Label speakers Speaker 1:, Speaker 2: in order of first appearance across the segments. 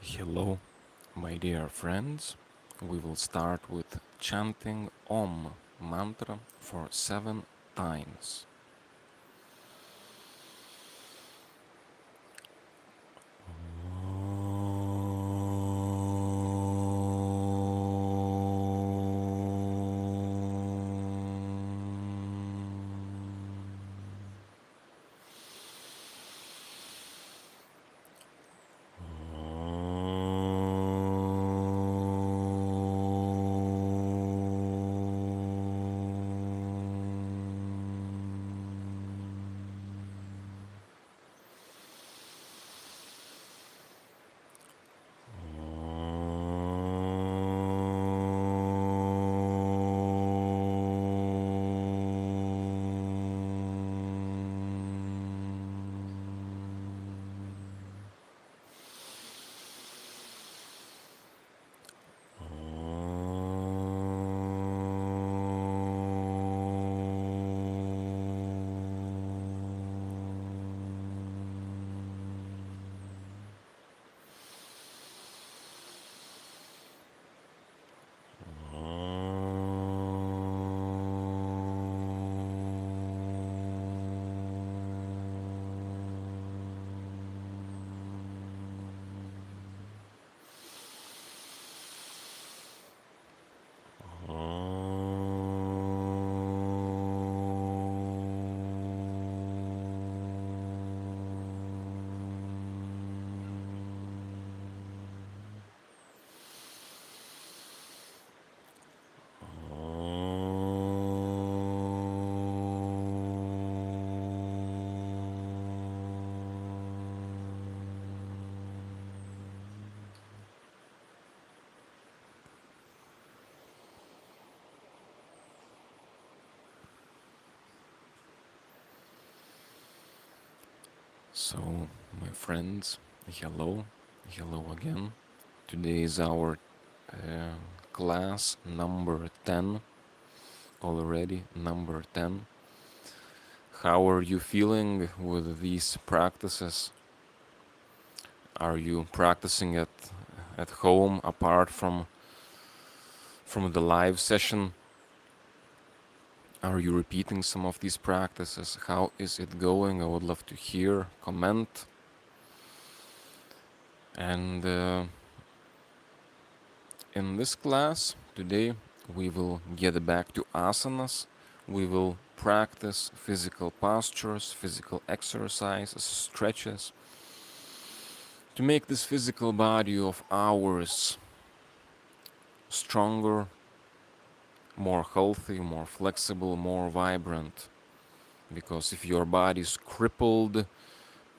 Speaker 1: Hello, my dear friends. We will start with chanting Om mantra for 7 times. So, my friends, hello again. Today is our uh, class number 10 already, number 10. How are you feeling with these practices? Are you practicing at home apart from the live session? Are you repeating some of these practices? How is it going? I would love to hear, comment. And in this class today, we will get back to asanas. We will practice physical postures, physical exercises, stretches to make this physical body of ours stronger, more healthy, more flexible, more vibrant. Because if your body is crippled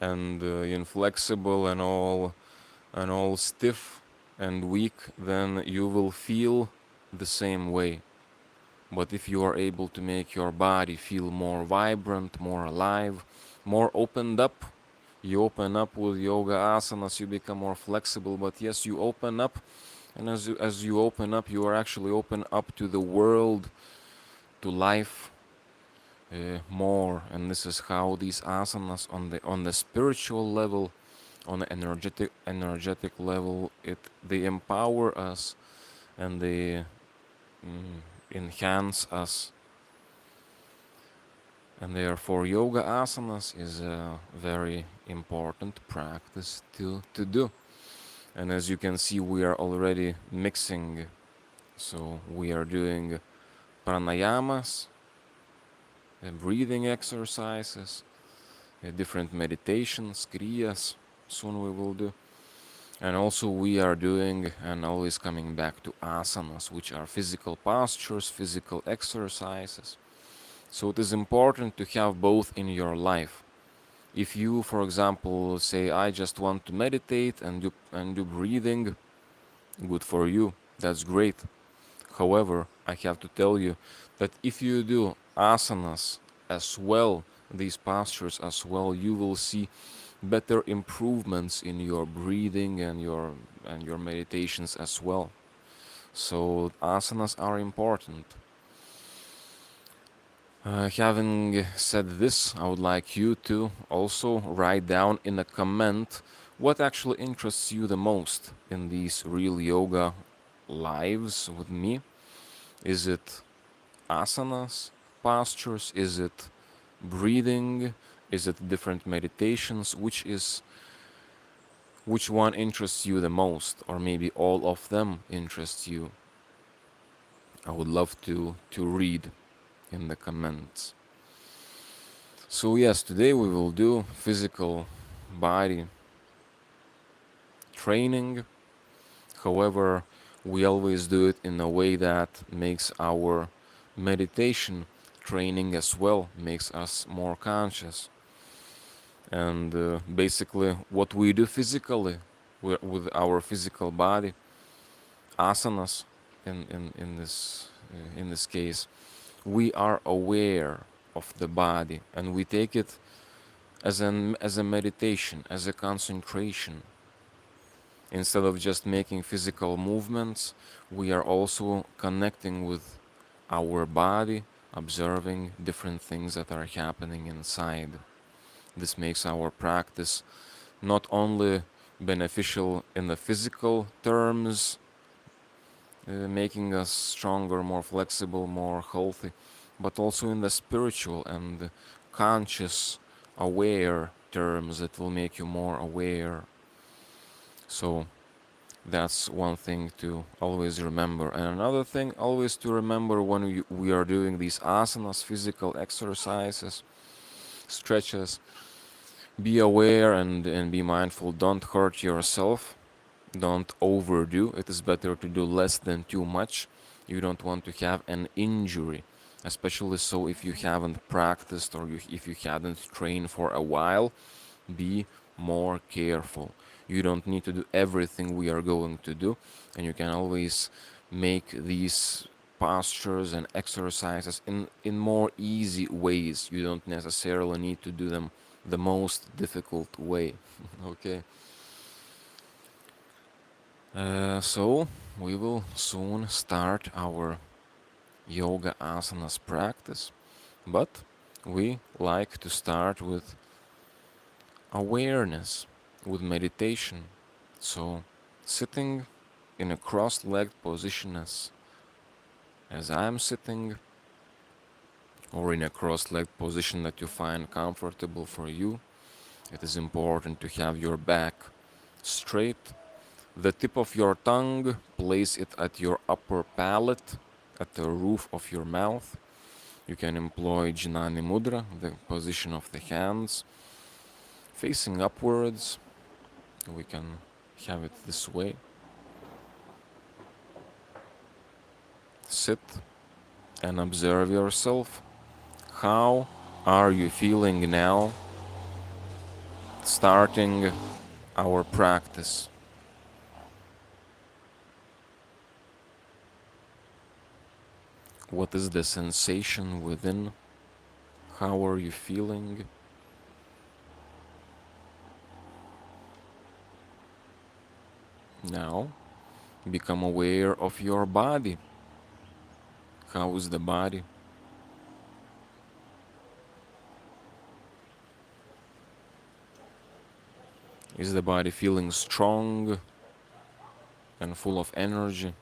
Speaker 1: and inflexible and all stiff and weak, then you will feel the same way. But if you are able to make your body feel more vibrant, more alive, more opened up, you open up with yoga asanas, you become more flexible. But yes, you open up, and as you open up, you are actually open up to the world, to life, more. And this is how these asanas on the spiritual level, on the energetic level, they empower us and they enhance us. And therefore yoga asanas is a very important practice to do. And as you can see, we are already mixing. So we are doing pranayamas, breathing exercises, different meditations, kriyas, soon we will do. And also we are doing and always coming back to asanas, which are physical postures, physical exercises. So it is important to have both in your life. If you, for example, say, I just want to meditate and do breathing, good for you, that's great. However, I have to tell you that if you do asanas as well, these postures as well, you will see better improvements in your breathing and your meditations as well. So asanas are important. Having said this, I would like you to also write down in a comment What actually interests you the most in these real yoga lives with me? Is it asanas, postures? Is it breathing? Is it different meditations? Which one interests you the most, or maybe all of them interest you? I would love to read in the comments. So yes, today we will do physical body training. However, we always do it in a way that makes our meditation training as well, makes us more conscious. And basically, what we do physically with our physical body, asanas, in this case, we are aware of the body, and we take it as a meditation, as a concentration. Instead of just making physical movements, we are also connecting with our body, observing different things that are happening inside. This makes our practice not only beneficial in the physical terms, making us stronger, more flexible, more healthy, but also in the spiritual and conscious, aware terms that will make you more aware. So that's one thing to always remember. And another thing always to remember when we are doing these asanas, physical exercises, stretches, be aware and be mindful. Don't hurt yourself. Don't overdo. It is better to do less than too much. You don't want to have an injury, especially so if you haven't practiced or if you hadn't trained for a while. Be more careful. You don't need to do everything we are going to do, and you can always make these postures and exercises in more easy ways. You don't necessarily need to do them the most difficult way. Okay. So we will soon start our yoga asanas practice, but we like to start with awareness, with meditation. So sitting in a cross-legged position as I'm sitting, or in a cross-legged position that you find comfortable for you. It is important to have your back straight. The tip of your tongue, place it at your upper palate, at the roof of your mouth. You can employ Jnani Mudra, the position of the hands, facing upwards. We can have it this way. Sit and observe yourself. How are you feeling now, starting our practice? What is the sensation within? How are you feeling? Now, become aware of your body. How is the body? Is the body feeling strong and full of energy,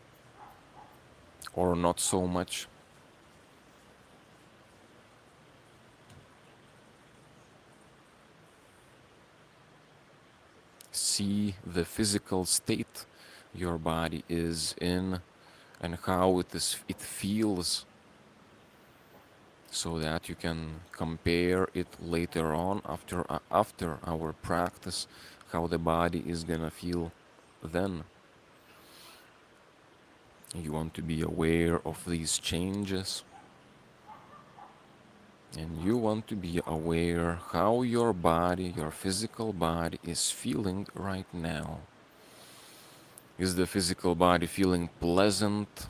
Speaker 1: or not so much? See the physical state your body is in and how it feels, so that you can compare it later on after our practice, how the body is gonna feel then. You want to be aware of these changes, and you want to be aware how your body, your physical body, is feeling right now. Is the physical body feeling pleasant?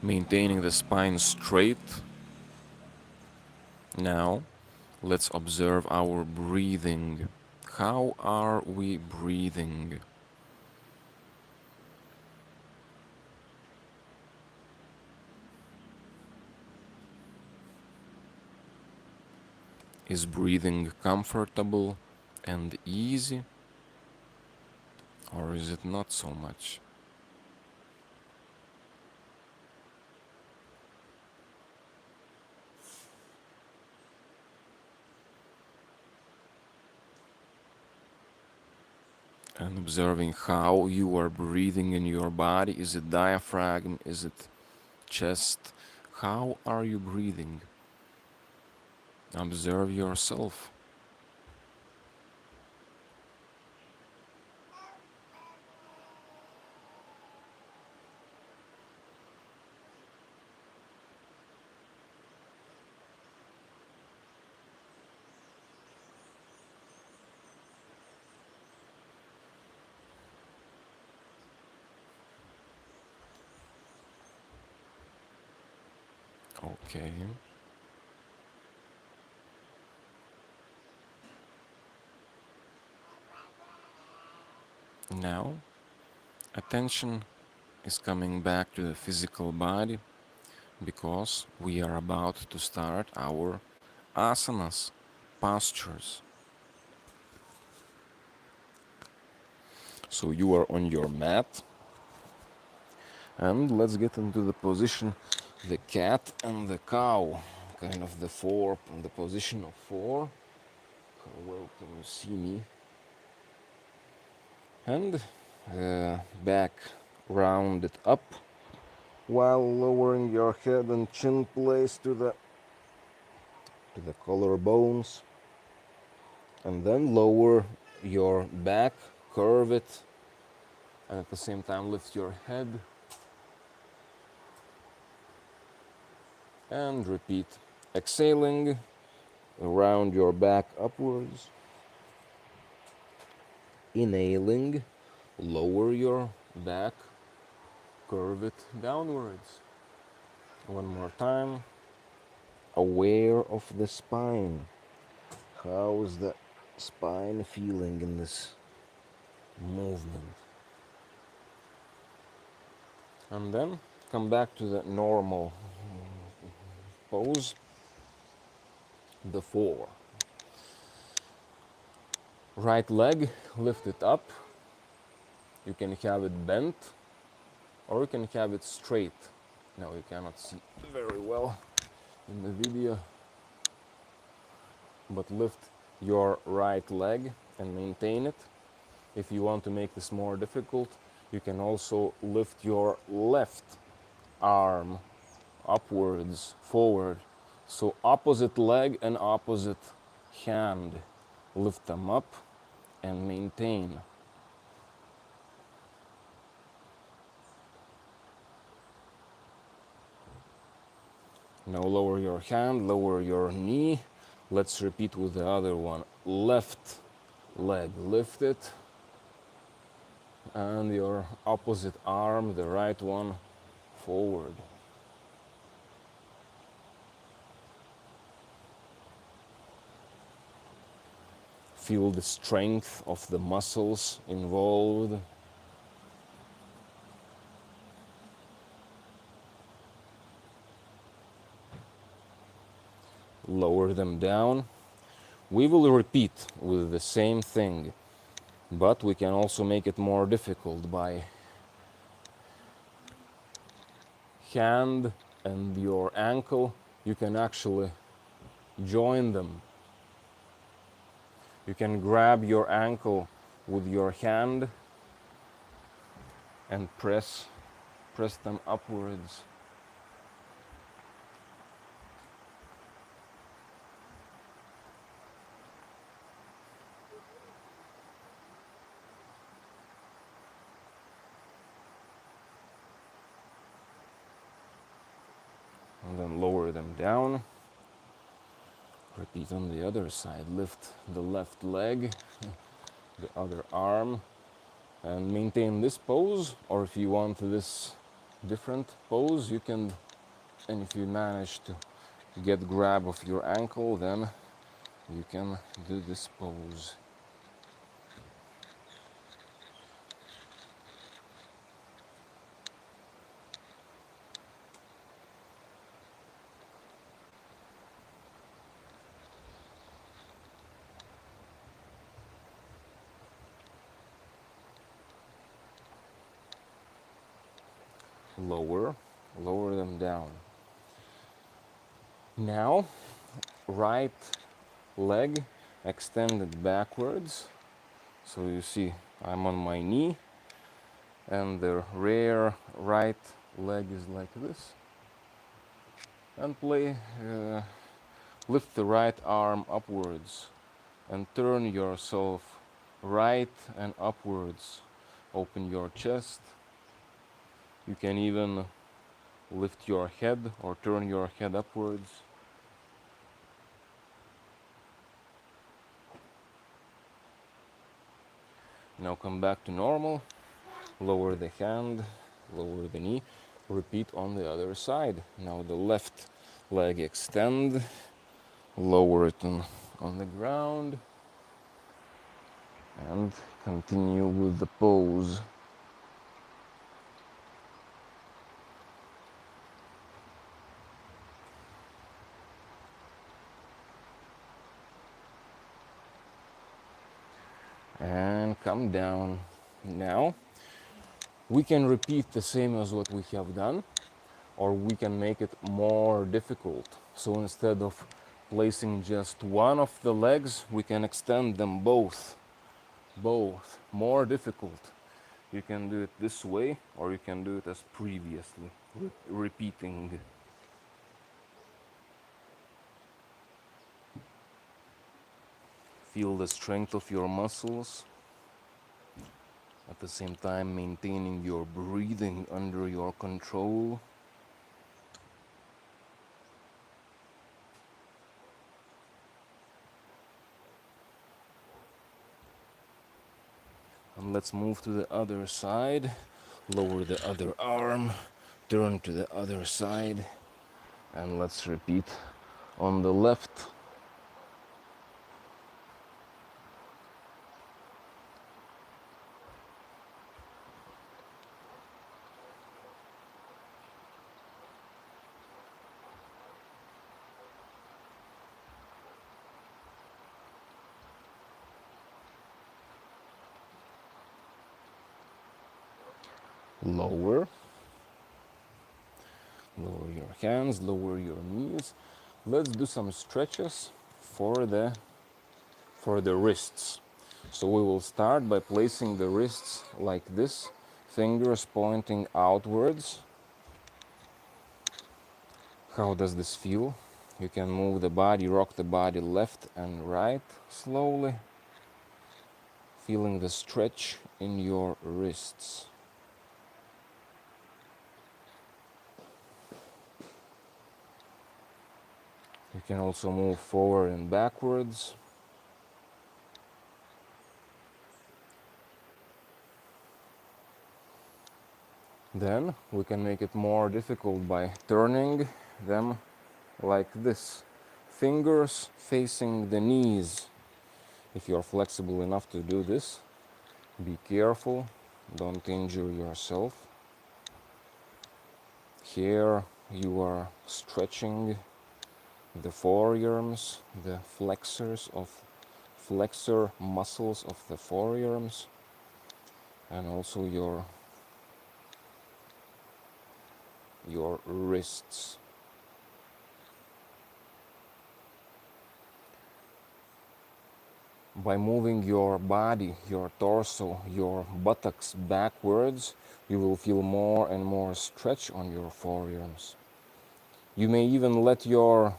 Speaker 1: Maintaining the spine straight? Now, let's observe our breathing. How are we breathing? Is breathing comfortable and easy, or is it not so much? And observing how you are breathing in your body. Is it diaphragm? Is it chest? How are you breathing? Observe yourself. Okay. Now, attention is coming back to the physical body because we are about to start our asanas, postures. So you are on your mat, and let's get into the position, the cat and the cow, kind of the position of four. How well can you see me? And back rounded up while lowering your head and chin place to the collarbones, and then lower your back, curve it, and at the same time lift your head and repeat. Exhaling, round your back upwards. Inhaling, lower your back, curve it downwards. One more time. Aware of the spine. How is the spine feeling in this movement? And then come back to the normal pose, the four. Right leg, lift it up. You can have it bent or you can have it straight. Now you cannot see very well in the video, but lift your right leg and maintain it. If you want to make this more difficult, you can also lift your left arm upwards, forward. So opposite leg and opposite hand. Lift them up and maintain. Now lower your hand, lower your knee. Let's repeat with the other one. Left leg lifted, and your opposite arm, the right one, forward. Feel the strength of the muscles involved. Lower them down. We will repeat with the same thing, but we can also make it more difficult by hand and your ankle. You can actually join them. You can grab your ankle with your hand and press them upwards. And then lower them down. Repeat on the other side. Lift the left leg, the other arm, and maintain this pose. Or if you want this different pose, you can, and if you manage to get grab of your ankle, then you can do this pose. lower, lower them down. Now, right leg extended backwards. So you see I'm on my knee and the rear right leg is like this. And lift the right arm upwards and turn yourself right and upwards. Open your chest. You can even lift your head or turn your head upwards. Now come back to normal. Lower the hand, lower the knee. Repeat on the other side. Now the left leg extend, lower it on the ground, and continue with the pose. And come down. Now we can repeat the same as what we have done, or we can make it more difficult. So instead of placing just one of the legs, we can extend them both. More difficult. You can do it this way, or you can do it as previously, repeating. Feel the strength of your muscles, at the same time maintaining your breathing under your control. And let's move to the other side. Lower the other arm, turn to the other side, and let's repeat on the left. Lower your hands, lower your knees. Let's do some stretches for the wrists. So we will start by placing the wrists like this, fingers pointing outwards. How does this feel? You can move the body, rock the body left and right slowly, feeling the stretch in your wrists. You can also move forward and backwards. Then we can make it more difficult by turning them like this. Fingers facing the knees. If you're flexible enough to do this, be careful, don't injure yourself. Here you are stretching the forearms, the flexor muscles of the forearms, and also your wrists. By moving your body, your torso, your buttocks backwards, you will feel more and more stretch on your forearms. You may even let your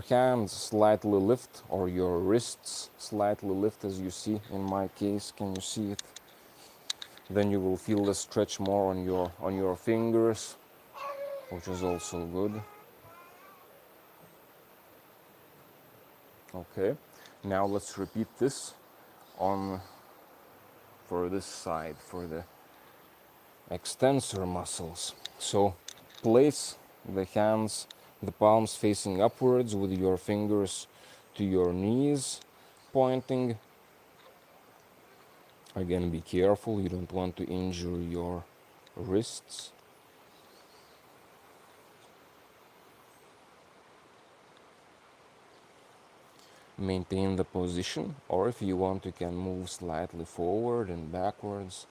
Speaker 1: hands slightly lift, or your wrists slightly lift, as you see in my case. Can you see it? Then you will feel the stretch more on your fingers, which is also good. Okay, now let's repeat this for this side, for the extensor muscles. So place the hands, the palms facing upwards with your fingers to your knees, pointing. Again, be careful, you don't want to injure your wrists. Maintain the position, or if you want, you can move slightly forward and backwards.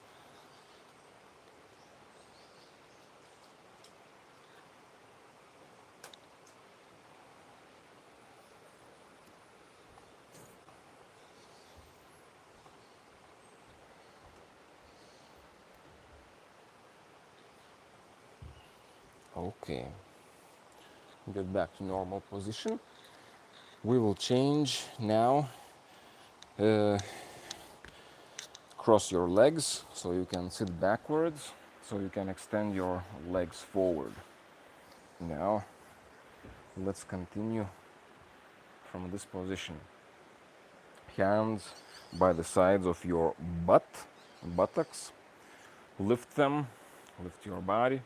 Speaker 1: Okay, get back to normal position. We will change now. Uh, Cross your legs so you can sit backwards, so you can extend your legs forward. Now, let's continue from this position. Hands by the sides of your buttocks. Lift them, lift your body,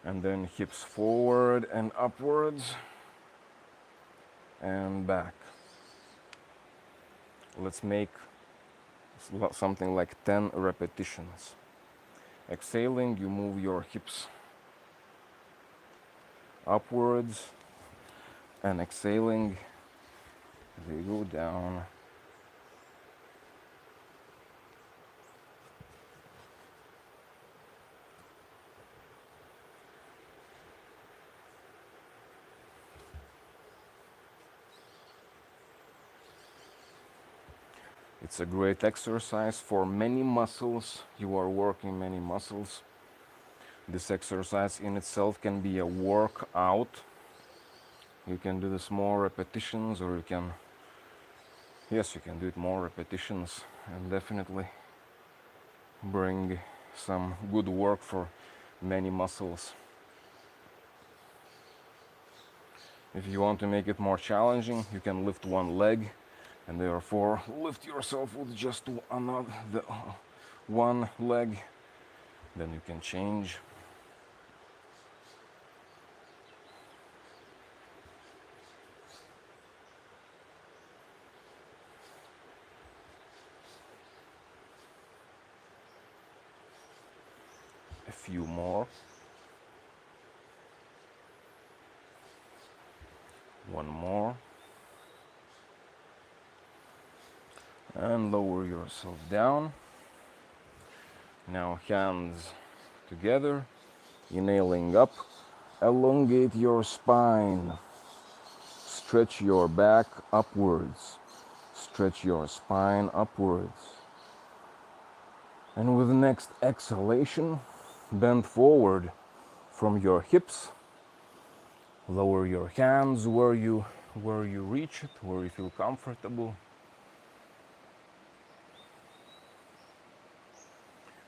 Speaker 1: and then hips forward and upwards and back. Let's make something like 10 repetitions. Exhaling, you move your hips upwards, and exhaling, they go down. It's a great exercise for many muscles. You are working many muscles. This exercise in itself can be a workout. You can do this more repetitions, or you can do it more repetitions, and definitely bring some good work for many muscles. If you want to make it more challenging, you can lift one leg, and therefore lift yourself with just one leg. Then you can change. A few more. One more. And lower yourself down. Now hands together, inhaling up. Elongate your spine. Stretch your back upwards. Stretch your spine upwards. And with the next exhalation, bend forward from your hips. Lower your hands where you reach it, where you feel comfortable.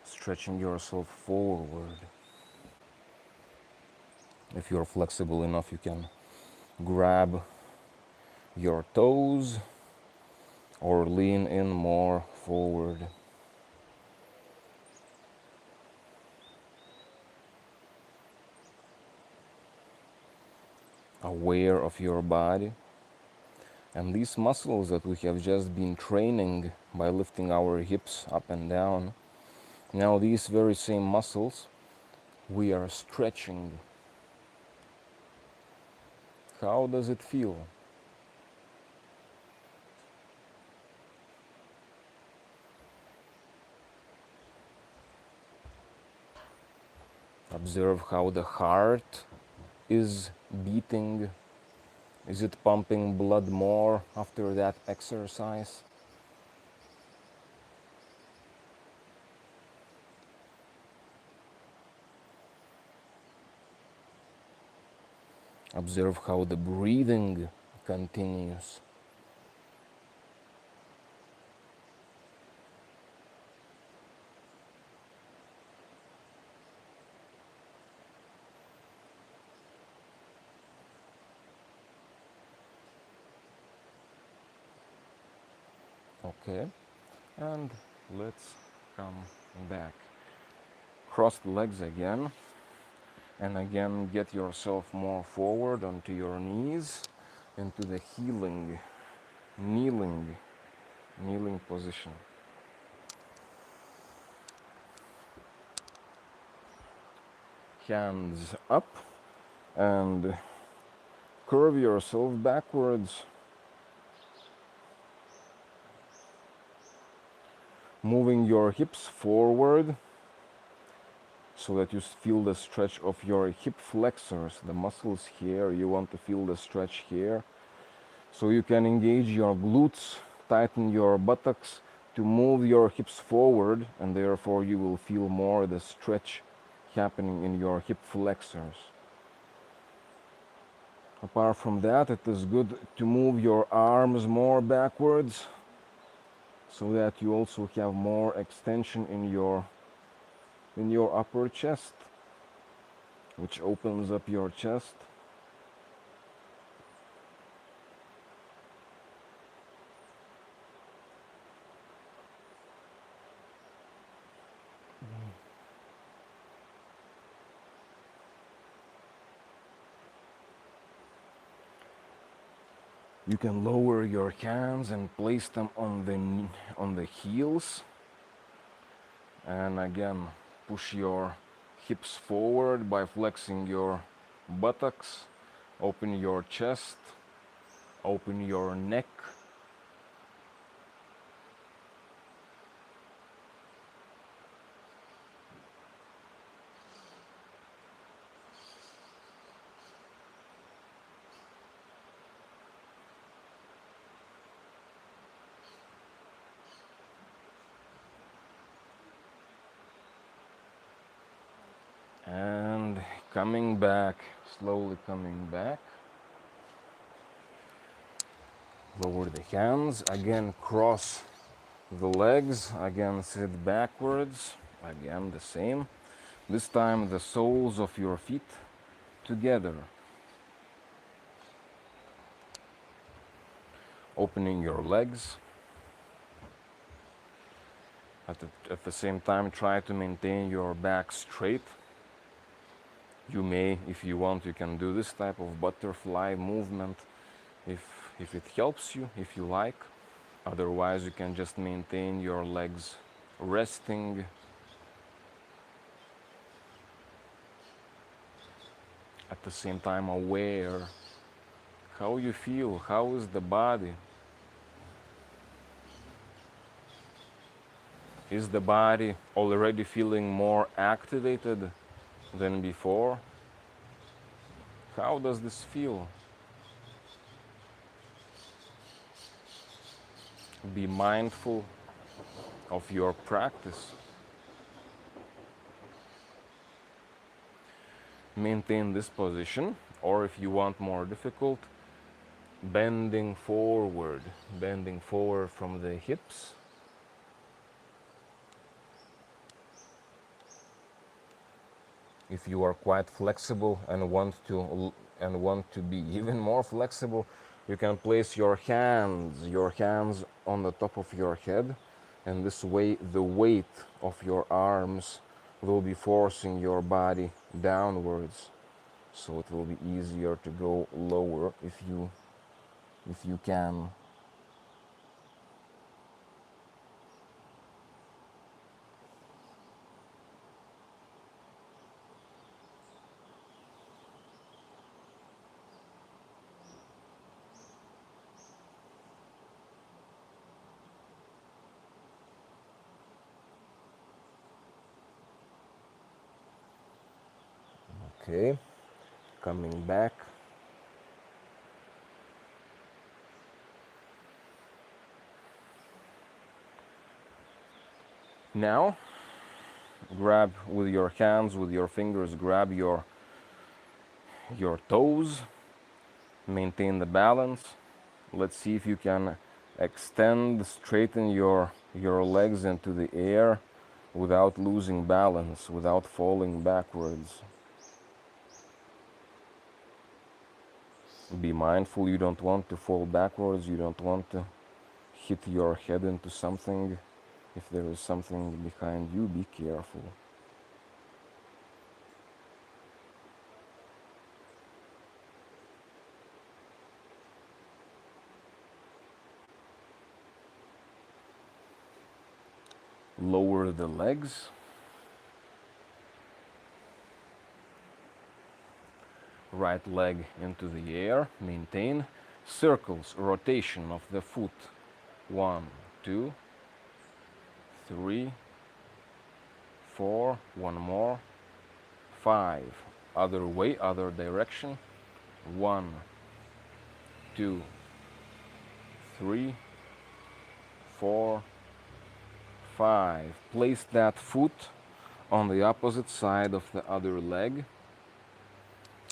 Speaker 1: Stretching yourself forward. If you're flexible enough, you can grab your toes or lean in more forward. Aware of your body and these muscles that we have just been training by lifting our hips up and down. Now these very same muscles we are stretching. How does it feel? Observe how the heart is beating. Is it pumping blood more after that exercise? Observe how the breathing continues. Okay, and let's come back. Cross the legs again, and again get yourself more forward onto your knees, into the kneeling position. Hands up, and curve yourself backwards. Moving your hips forward so that you feel the stretch of your hip flexors, the muscles here. You want to feel the stretch here. So you can engage your glutes, tighten your buttocks to move your hips forward, and therefore you will feel more the stretch happening in your hip flexors. Apart from that, it is good to move your arms more backwards so that you also have more extension in your upper chest, which opens up your chest. You can lower your hands and place them on the heels, and again push your hips forward by flexing your buttocks. Open your chest, open your neck. And coming back, slowly coming back. Lower the hands, again cross the legs, again sit backwards, again the same. This time the soles of your feet together. Opening your legs. At the same time, try to maintain your back straight. You may, if you want, you can do this type of butterfly movement if it helps you, if you like. Otherwise, you can just maintain your legs resting. At the same time, aware how you feel, how is the body. Is the body already feeling more activated than before? How does this feel? Be mindful of your practice. Maintain this position, or if you want more difficult, bending forward from the hips. If you are quite flexible and want to be even more flexible, you can place your hands on the top of your head, and this way the weight of your arms will be forcing your body downwards, so it will be easier to go lower if you can. Okay, coming back. Now, grab with your hands, with your fingers, grab your toes, maintain the balance. Let's see if you can straighten your legs into the air without losing balance, without falling backwards. Be mindful, you don't want to fall backwards, you don't want to hit your head into something. If there is something behind you, be careful. Lower the legs. Right leg into the air, maintain. Circles, rotation of the foot. 1, 2, 3, 4, one more, 5. Other way, other direction. 1, 2, 3, 4, 5. Place that foot on the opposite side of the other leg.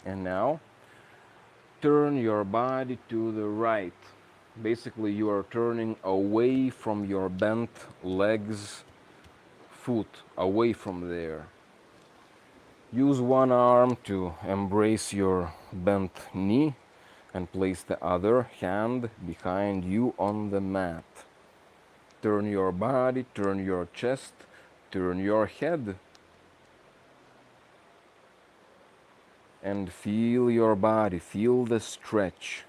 Speaker 1: And now turn your body to the right. Basically, you are turning away from your bent legs, foot, away from there. Use one arm to embrace your bent knee and place the other hand behind you on the mat. Turn your body, turn your chest, turn your head, and feel your body, feel the stretch.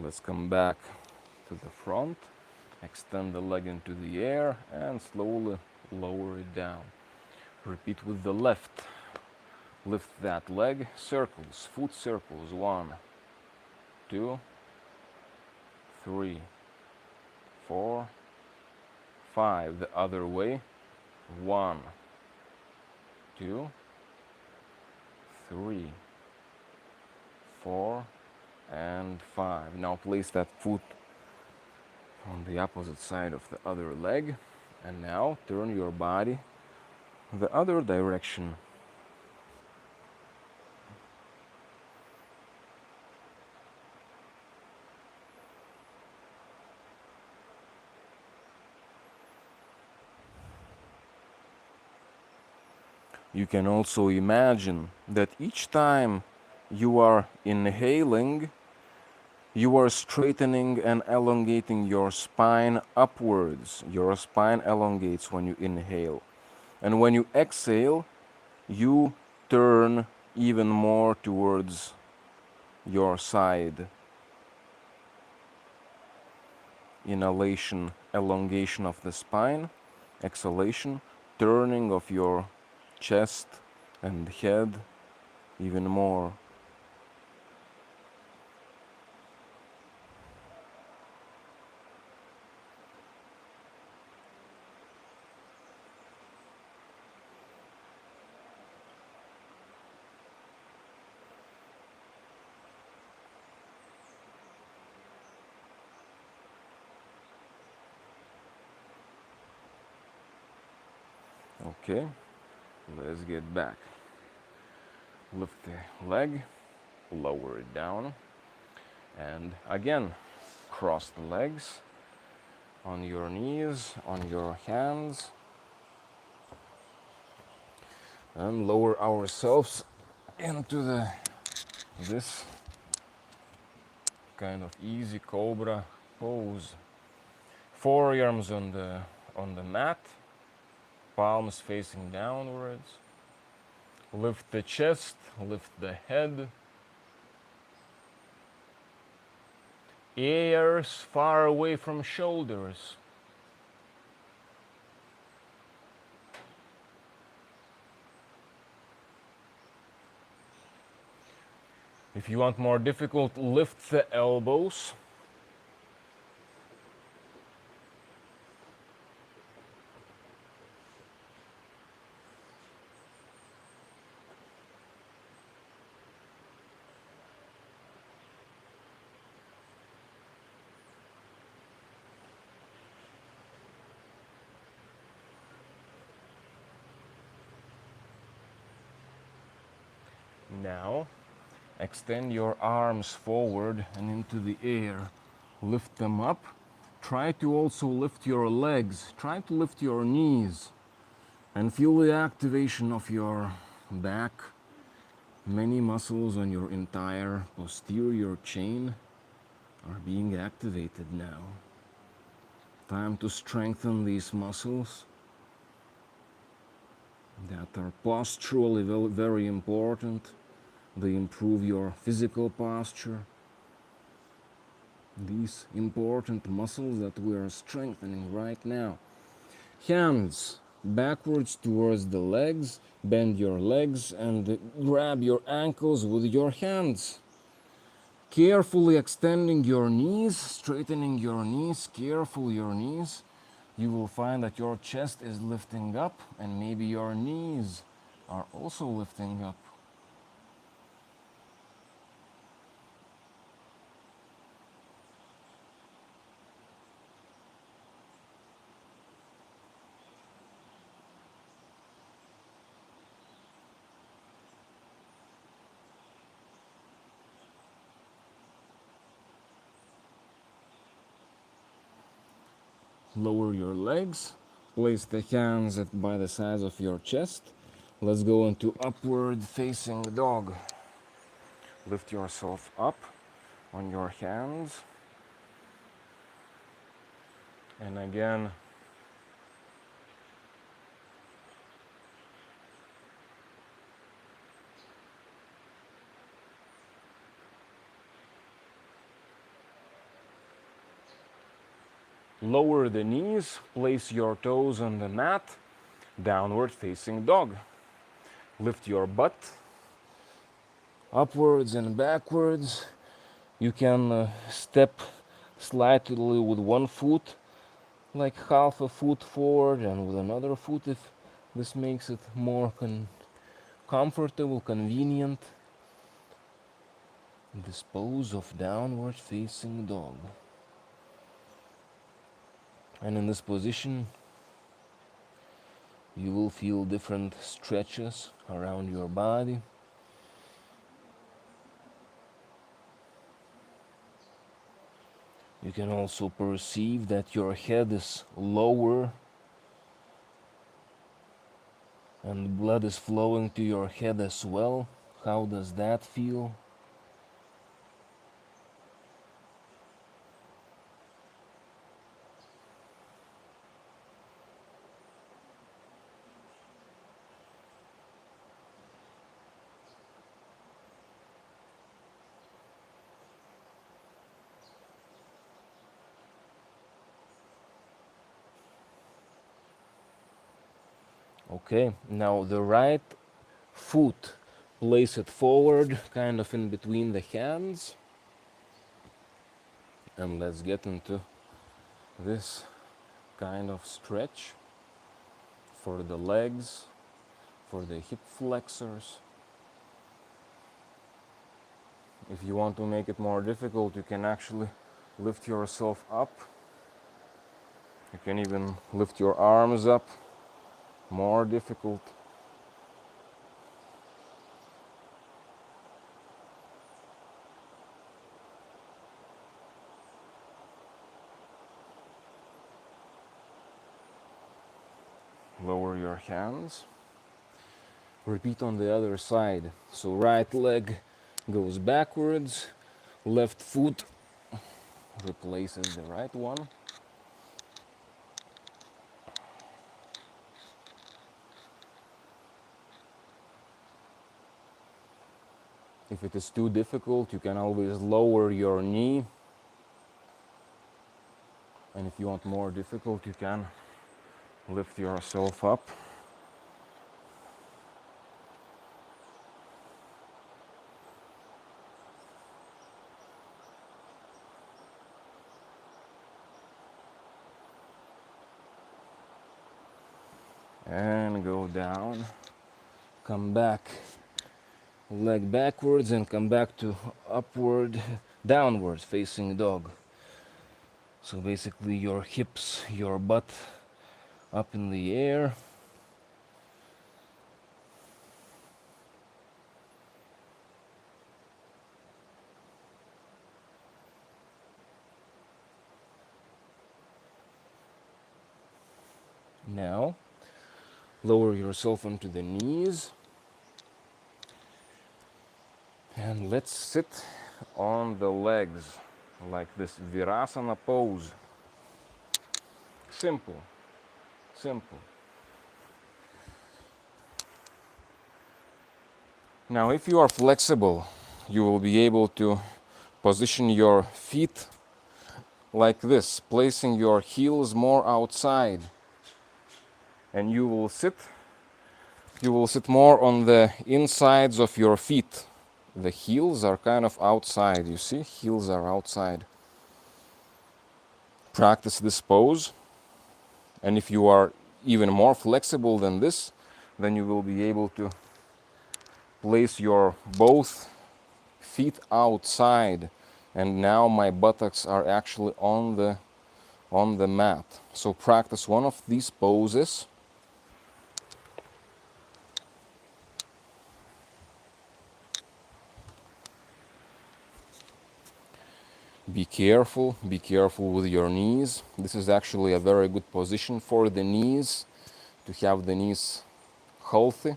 Speaker 1: Let's come back to the front, extend the leg into the air and slowly lower it down. Repeat with the left. Lift that leg, circles, foot circles. 1, 2, 3, 4, 5. The other way. 1, 2, 3, 4, and 5. Now place that foot on the opposite side of the other leg, and now turn your body the other direction. You can also imagine that each time you are inhaling, you are straightening and elongating your spine upwards. Your spine elongates when you inhale. And when you exhale, you turn even more towards your side. Inhalation, elongation of the spine. Exhalation, turning of your chest and head even more. Okay, let's get back. Lift the leg, lower it down, and again, cross the legs on your knees, on your hands, and lower ourselves into this kind of easy cobra pose. Forearms on the mat, palms facing downwards. Lift the chest, lift the head. Ears far away from shoulders. If you want more difficult, lift the elbows. Now, extend your arms forward and into the air. Lift them up. Try to also lift your legs. Try to lift your knees. And feel the activation of your back. Many muscles on your entire posterior chain are being activated now. Time to strengthen these muscles that are posturally very important. They improve your physical posture. These important muscles that we are strengthening right now. Hands backwards towards the legs. Bend your legs and grab your ankles with your hands. Carefully extending your knees, straightening your knees, careful your knees. You will find that your chest is lifting up and maybe your knees are also lifting up. Lower your legs, place the hands by the sides of your chest. Let's go into upward facing dog. Lift yourself up on your hands. And again, lower the knees, place your toes on the mat, downward facing dog. Lift your butt upwards and backwards. You can step slightly with one foot, like half a foot forward, and with another foot if this makes it more comfortable, convenient. This pose of downward facing dog. And in this position, you will feel different stretches around your body. You can also perceive that your head is lower and blood is flowing to your head as well. How does that feel? Okay, now the right foot, place it forward, kind of in between the hands. And let's get into this kind of stretch for the legs, for the hip flexors. If you want to make it more difficult, you can actually lift yourself up. You can even lift your arms up. More difficult. Lower your hands. Repeat on the other side. So right leg goes backwards, left foot replaces the right one. If it is too difficult, you can always lower your knee. And if you want more difficult, you can lift yourself up. And go down. Come back. Leg backwards and come back to upward, downward facing dog. So basically your hips, your butt up in the air. Now, lower yourself onto the knees. And let's sit on the legs like this Virasana pose. Simple, simple. Now, if you are flexible, you will be able to position your feet like this, placing your heels more outside. And you will sit more on the insides of your feet, the heels are kind of outside. You see, heels are outside. Practice this pose, and if you are even more flexible than this, then you will be able to place your both feet outside, and now my buttocks are actually on the mat. So practice one of these poses. Be careful with your knees. This is actually a very good position for the knees, to have the knees healthy.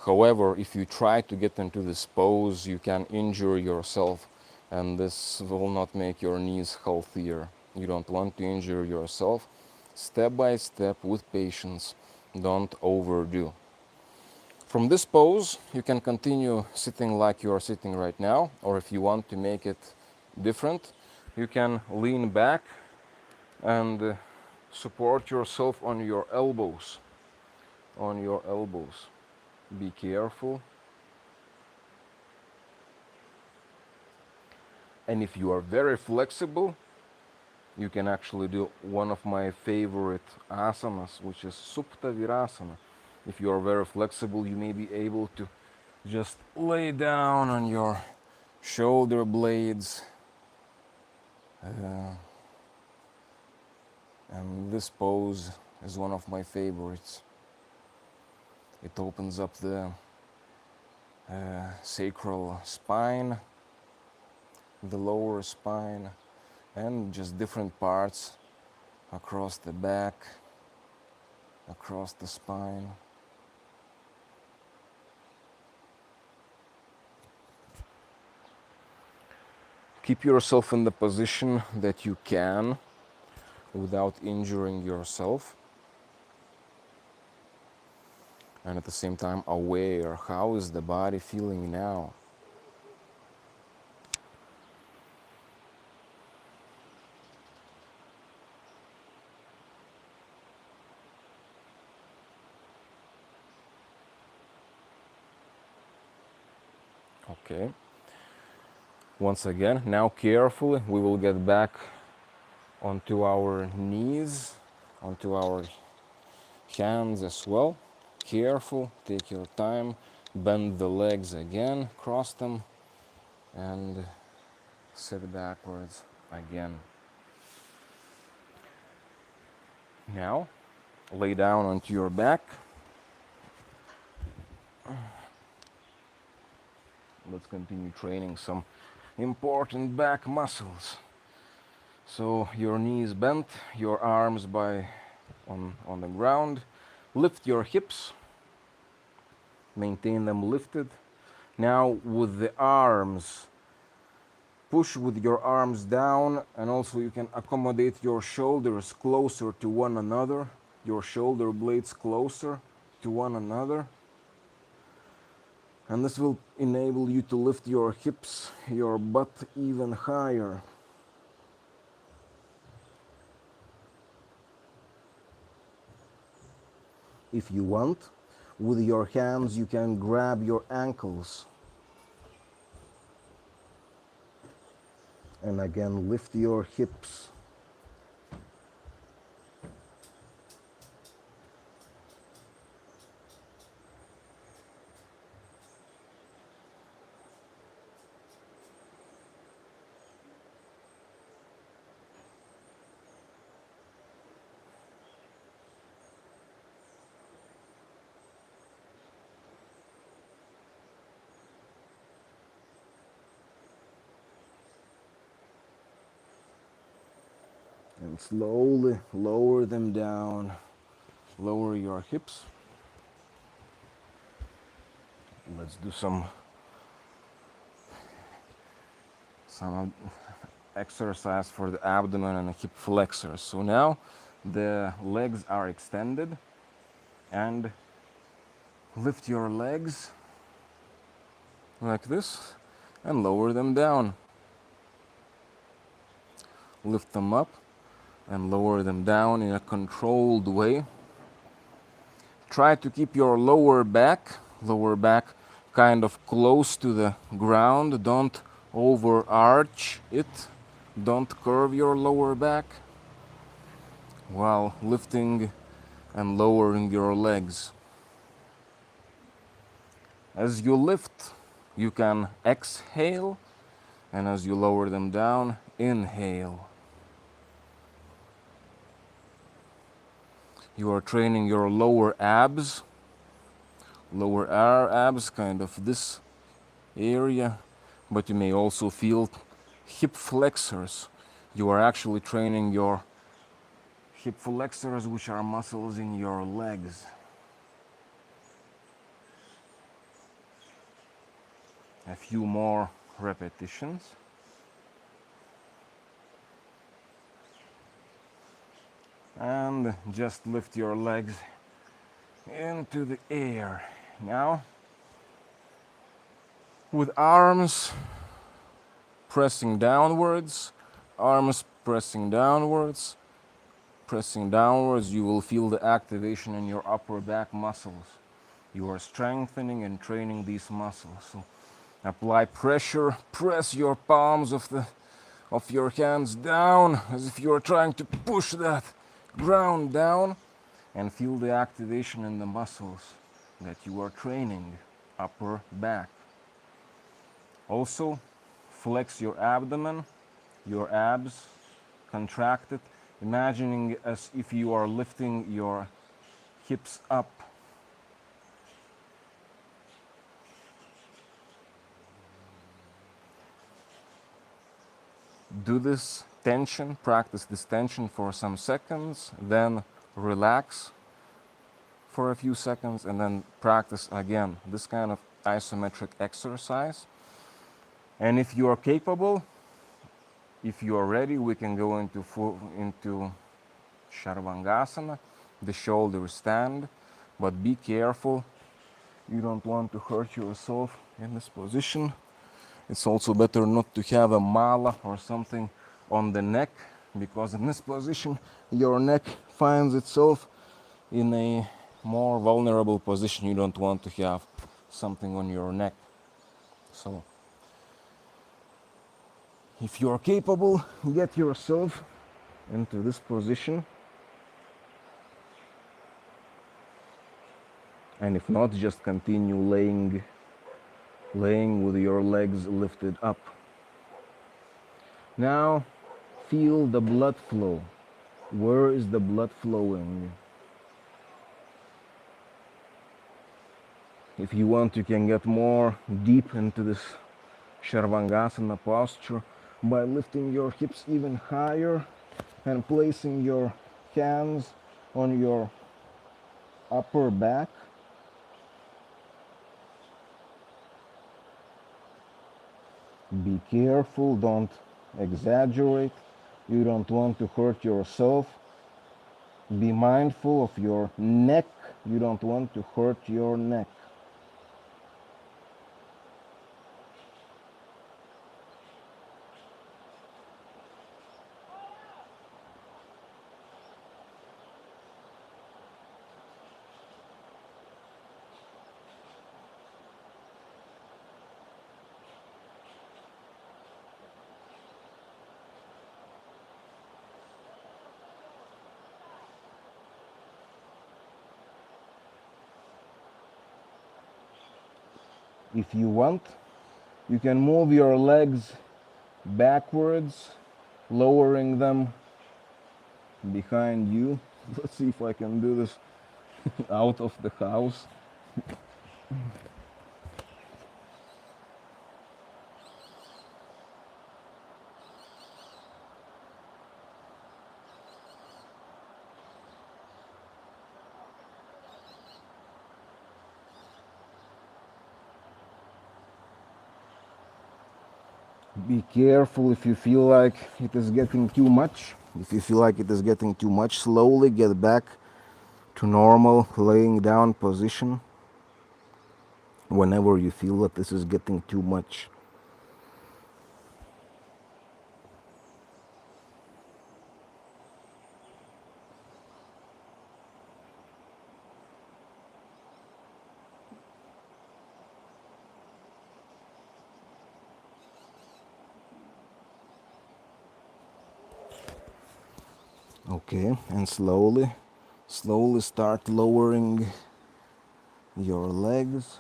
Speaker 1: However, if you try to get into this pose, you can injure yourself, and this will not make your knees healthier. You don't want to injure yourself. Step by step, with patience, don't overdo. From this pose, you can continue sitting like you are sitting right now, or if you want to make it different, you can lean back and support yourself on your elbows. Be careful. And if you are very flexible, you can actually do one of my favorite asanas, which is Supta Virasana. If you are very flexible, you may be able to just lay down on your shoulder blades. And this pose is one of my favorites. It opens up the sacral spine, the lower spine, and just different parts across the back, across the spine. Keep yourself in the position that you can without injuring yourself. And at the same time, aware, how is the body feeling now? Okay. Once again, now carefully, we will get back onto our knees, onto our hands as well. Careful, take your time, bend the legs again, cross them, and sit backwards again. Now, lay down onto your back. Let's continue training some important back muscles. So your knees bent, your arms on the ground. Lift your hips, maintain them lifted. Now with the arms, push with your arms down, and also you can accommodate your shoulders closer to one another, your shoulder blades closer to one another. And this will enable you to lift your hips, your butt even higher. If you want, with your hands you can grab your ankles. And again, lift your hips. And slowly lower them down. Lower your hips. Let's do some exercise for the abdomen and the hip flexors. So now the legs are extended, and lift your legs like this and lower them down. Lift them up and lower them down in a controlled way. Try to keep your lower back kind of close to the ground. Don't overarch it. Don't curve your lower back while lifting and lowering your legs. As you lift, you can exhale, and as you lower them down, inhale. You are training your lower abs, lower abs, kind of this area, but you may also feel hip flexors. You are actually training your hip flexors, which are muscles in your legs. A few more repetitions. And just lift your legs into the air. Now, with arms pressing downwards, arms pressing downwards, you will feel the activation in your upper back muscles. You are strengthening and training these muscles. So apply pressure, press your palms of your hands down as if you are trying to push that ground down, and feel the activation in the muscles that you are training, upper back. Also, flex your abdomen, your abs contracted, imagining as if you are lifting your hips up. Do this tension, practice this tension for some seconds, then relax for a few seconds, and then practice again this kind of isometric exercise. And if you are capable, if you are ready, we can go into Shavasana, the shoulder stand, but be careful. You don't want to hurt yourself in this position. It's also better not to have a mala or something on the neck, because in this position your neck finds itself in a more vulnerable position. You don't want to have something on your neck. So if you are capable, get yourself into this position. And if not, just continue laying with your legs lifted up. Now feel the blood flow. Where is the blood flowing? If you want, you can get more deep into this Shavasana posture by lifting your hips even higher and placing your hands on your upper back. Be careful, don't exaggerate. You don't want to hurt yourself. Be mindful of your neck. You don't want to hurt your neck. If you want, you can move your legs backwards, lowering them behind you. Let's see if I can do this out of the house. Be careful if you feel like it is getting too much. If you feel like it is getting too much, slowly get back to normal laying down position whenever you feel that this is getting too much. Okay, and slowly, slowly start lowering your legs,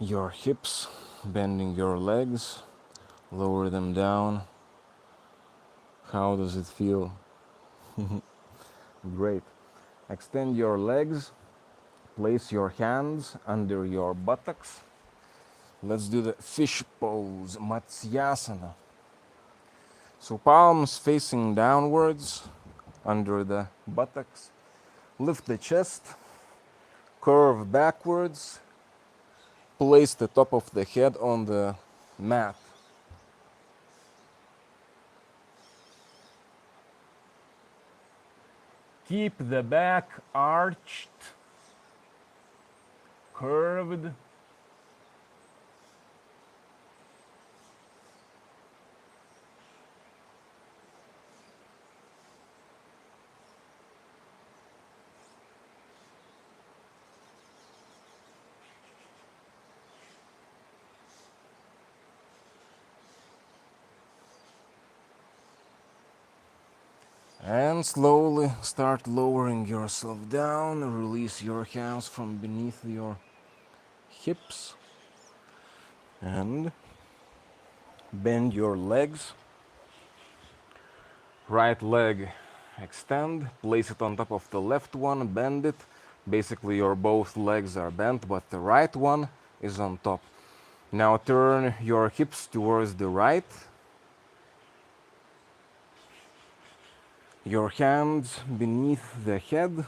Speaker 1: your hips, bending your legs, lower them down. How does it feel? Great. Extend your legs, place your hands under your buttocks. Let's do the fish pose, Matsyasana. So palms facing downwards under the buttocks. Lift the chest, curve backwards, place the top of the head on the mat. Keep the back arched, curved. And slowly start lowering yourself down. Release your hands from beneath your hips. And bend your legs. Right leg extend. Place it on top of the left one. Bend it. Basically, your both legs are bent, but the right one is on top. Now turn your hips towards the right. Your hands beneath the head.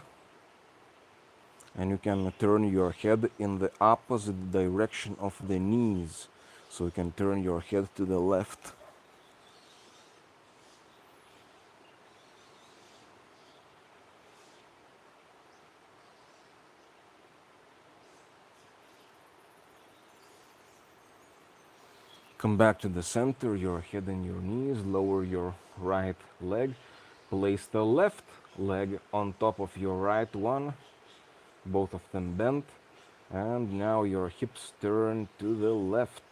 Speaker 1: And you can turn your head in the opposite direction of the knees. So you can turn your head to the left. Come back to the center, your head and your knees. Lower your right leg. Place the left leg on top of your right one. Both of them bent. And now your hips turn to the left.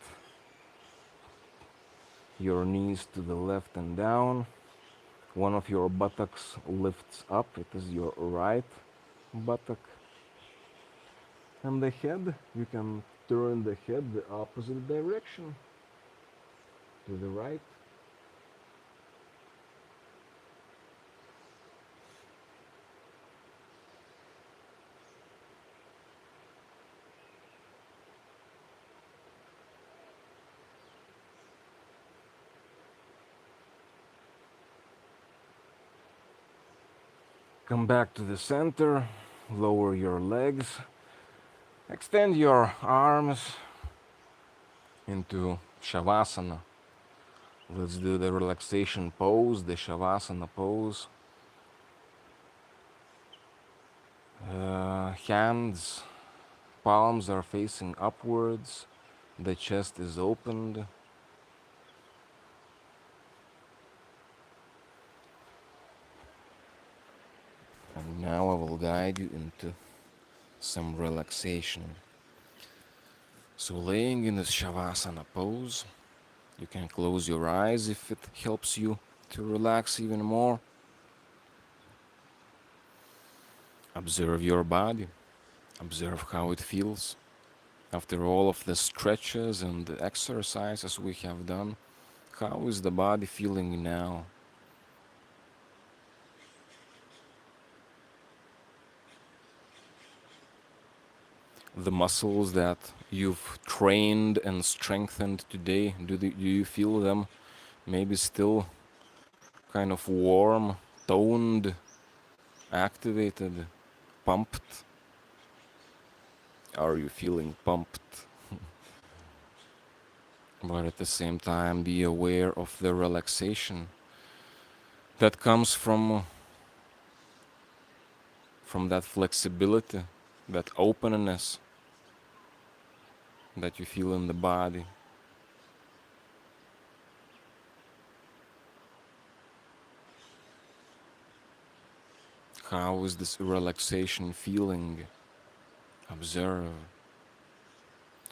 Speaker 1: Your knees to the left and down. One of your buttocks lifts up. It is your right buttock. And the head, you can turn the head the opposite direction to the right. Come back to the center, lower your legs, extend your arms into Shavasana. Let's do the relaxation pose, the Shavasana pose. Hands, palms are facing upwards, the chest is opened. And now I will guide you into some relaxation. So laying in this Shavasana pose, you can close your eyes if it helps you to relax even more. Observe your body. Observe how it feels. After all of the stretches and the exercises we have done, how is the body feeling now? The muscles that you've trained and strengthened today, do you feel them maybe still kind of warm, toned, activated, pumped? Are you feeling pumped? But at the same time, be aware of the relaxation that comes from that flexibility, that openness that you feel in the body. How is this relaxation feeling? Observe.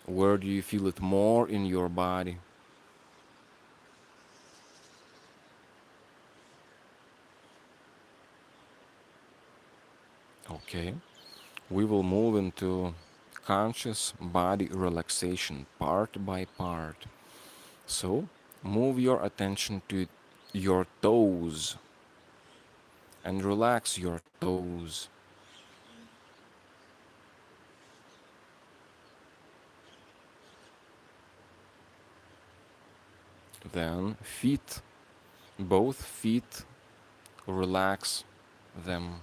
Speaker 1: Where do you feel it more in your body? Okay, we will move into conscious body relaxation part by part. So, move your attention to your toes and relax your toes. Then, feet, both feet, relax them.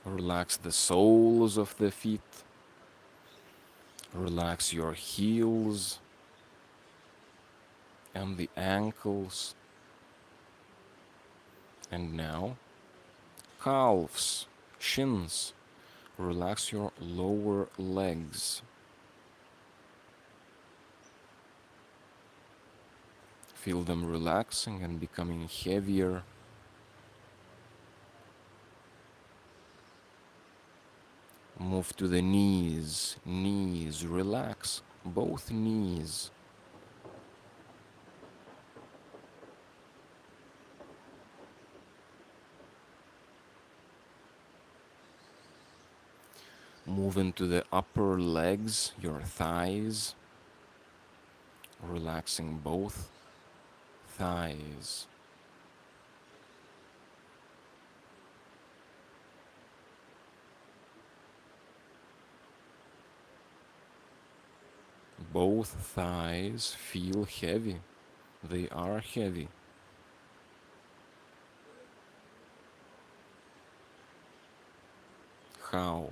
Speaker 1: Relax the soles of the feet. Relax your heels and the ankles. And now, calves, shins. Relax your lower legs. Feel them relaxing and becoming heavier. Move to the knees. Knees, relax both knees. Move into the upper legs, your thighs, relaxing both thighs. Both thighs feel heavy. They are heavy. How?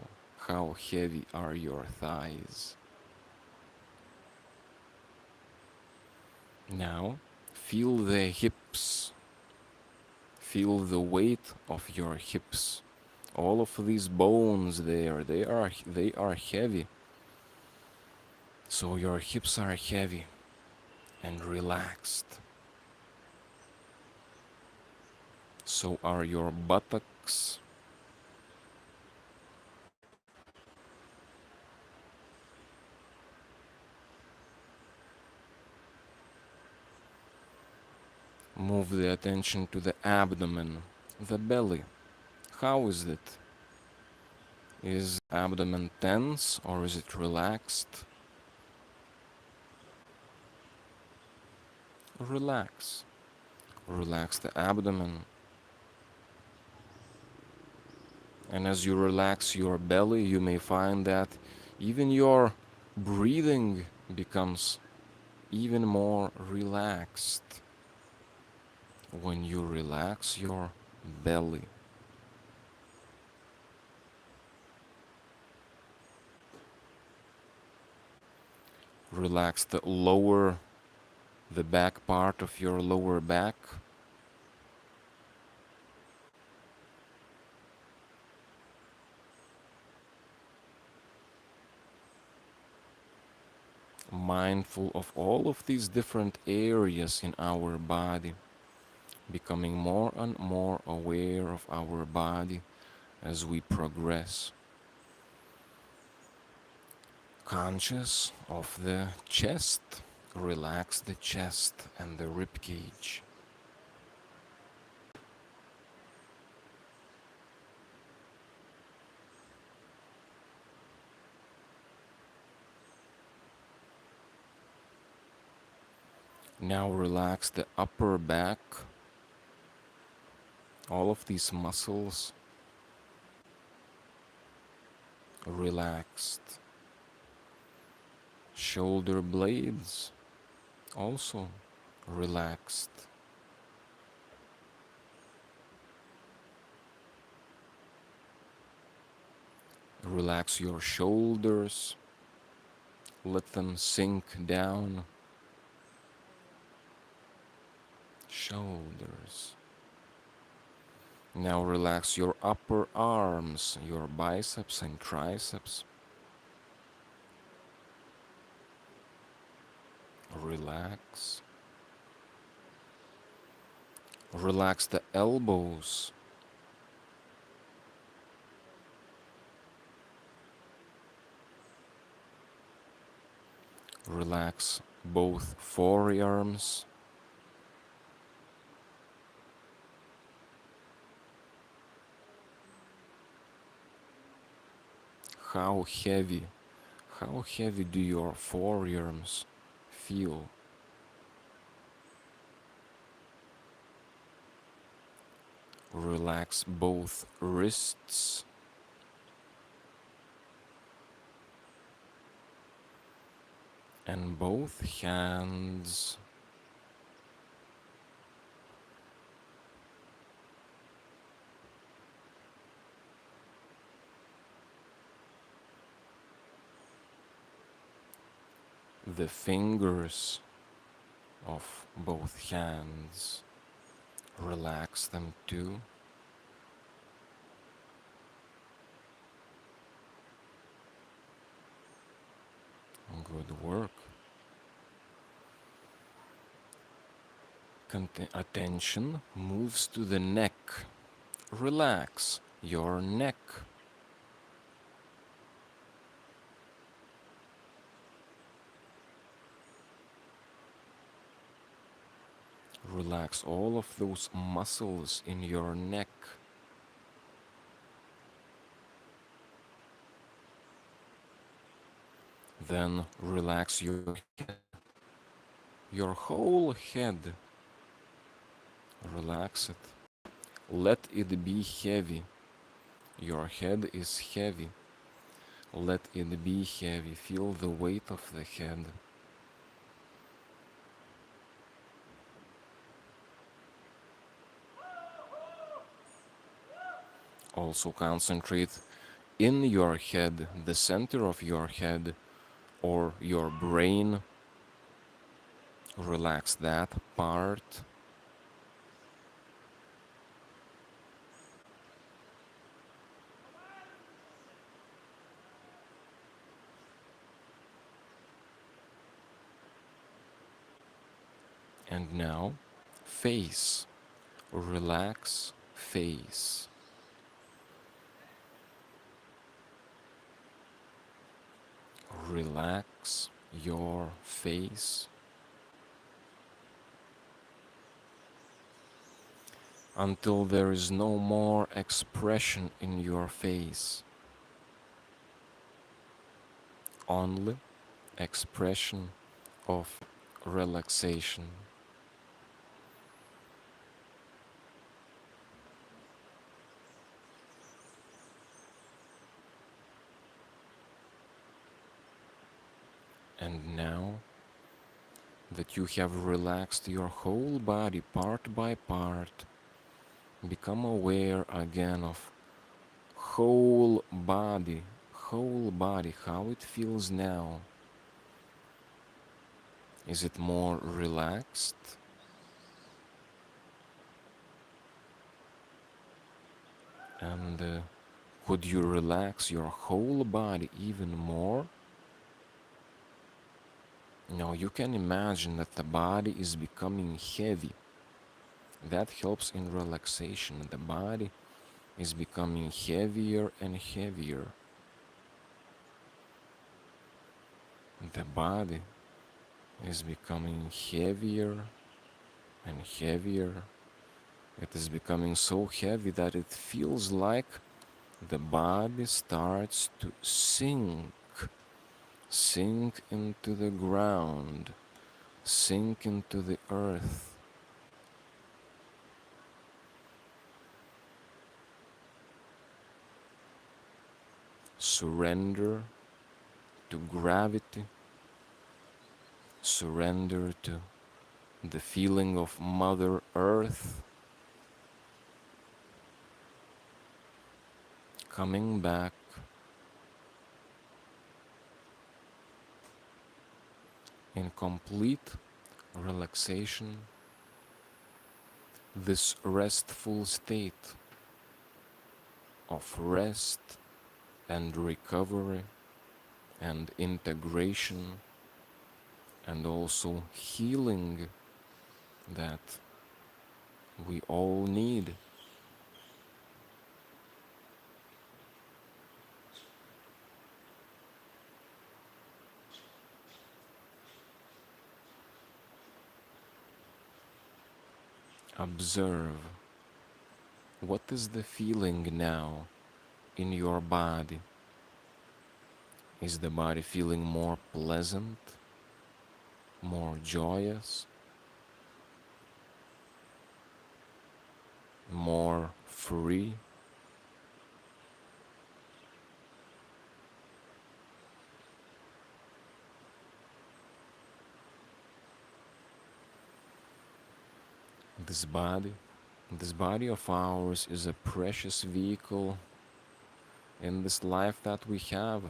Speaker 1: How heavy are your thighs? Now, feel the hips. Feel the weight of your hips. All of these bones there, they are heavy. So your hips are heavy and relaxed. So are your buttocks. Move the attention to the abdomen, the belly. How is it? Is abdomen tense or is it relaxed? Relax. Relax the abdomen. And as you relax your belly, you may find that even your breathing becomes even more relaxed when you relax your belly. Relax the back part of your lower back. Mindful of all of these different areas in our body, becoming more and more aware of our body as we progress. Conscious of the chest, relax the chest and the rib cage. Now relax the upper back, all of these muscles relaxed. Shoulder blades also relaxed. Relax your shoulders, let them sink down. Shoulders. Now relax your upper arms, your biceps and triceps. Relax. Relax the elbows. Relax both forearms, how heavy, how heavy do your forearms feel? Relax both wrists and both hands. The fingers of both hands. Relax them too. Good work. Attention moves to the neck. Relax your neck. Relax all of those muscles in your neck. Then relax your whole head. Relax it. Let it be heavy. Your head is heavy. Let it be heavy. Feel the weight of the head. Also concentrate in your head, the center of your head, or your brain. Relax that part. And now, face. Relax face. Relax your face until there is no more expression in your face. Only expression of relaxation. And now that you have relaxed your whole body part by part, become aware again of whole body, how it feels now. Is it more relaxed? And could you relax your whole body even more? Now you can imagine that the body is becoming heavy. That helps in relaxation. The body is becoming heavier and heavier. The body is becoming heavier and heavier. It is becoming so heavy that it feels like the body starts to sink into the ground, sink into the earth. Surrender to gravity, surrender to the feeling of Mother Earth, coming back in complete relaxation, this restful state of rest and recovery and integration and also healing that we all need. Observe what is the feeling now in your body. Is the body feeling more pleasant, more joyous, more free? This body, this body of ours is a precious vehicle in this life that we have.